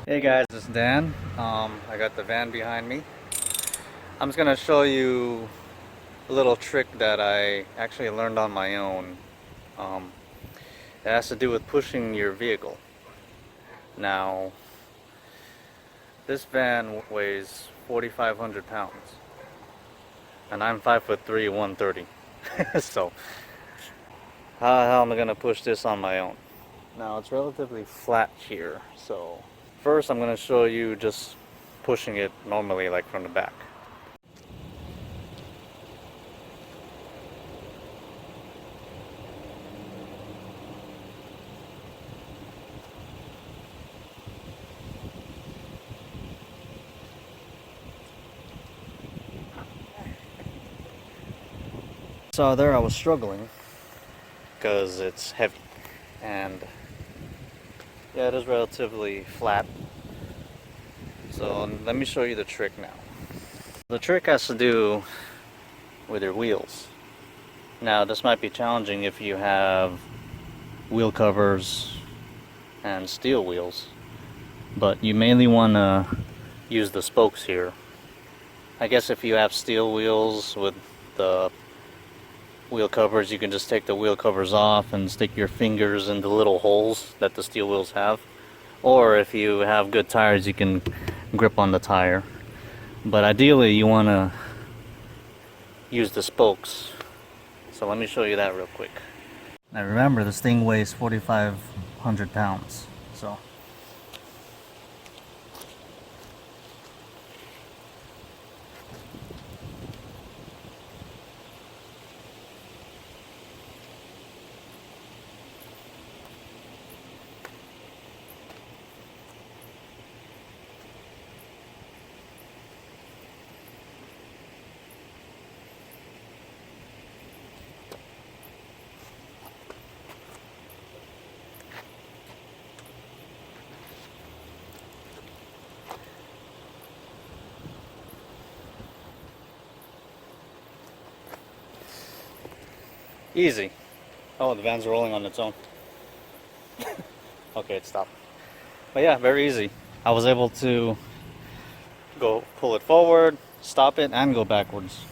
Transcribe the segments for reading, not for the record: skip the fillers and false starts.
Hey guys, it's Dan. I got the van behind me. I'm just gonna show you a little trick that I actually learned on my own. Um, it has to do with pushing your vehicle. Now, this van weighs 4,500 pounds, and I'm 5'3", 130. So, how the hell am I gonna push this on my own? Now, it's relatively flat here, so first I'm gonna show you just pushing it normally, like from the back. So there I was struggling because it's heavy, and yeah, it is relatively flat. So let me show you the trick now. The trick has to do with your wheels. Now this might be challenging if you have wheel covers and steel wheels, but you mainly want to use the spokes here. I guess if you have steel wheels with the wheel covers, you can just take the wheel covers off and stick your fingers in the little holes that the steel wheels have. Or if you have good tires, you can grip on the tire. But ideally you want to use the spokes. So let me show you that real quick. Now remember, this thing weighs 4,500 pounds. So easy. Oh, the van's rolling on its own. Okay, it stopped. But yeah, very easy. I was able to go pull it forward, stop it, and go backwards.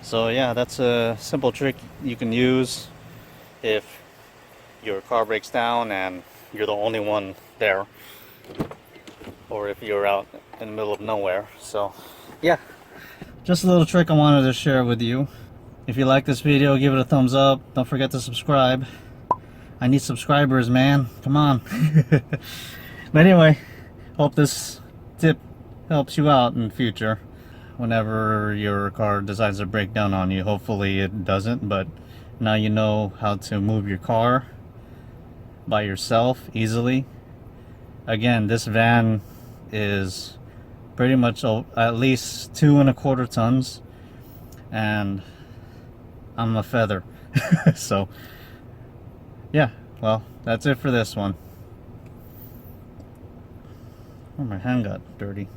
So yeah, that's a simple trick you can use if your car breaks down and you're the only one there, or if you're out in the middle of nowhere. So yeah, just a little trick I wanted to share with you. If you like this video, give it a thumbs up. Don't forget to subscribe. I need subscribers, man. Come on. But anyway, hope this tip helps you out in the future. Whenever your car decides to break down on you, hopefully it doesn't, but now you know how to move your car by yourself easily. Again, this van is pretty much at least 2.25 tons, and I'm a feather. So yeah, well, that's it for this one. Oh, my hand got dirty.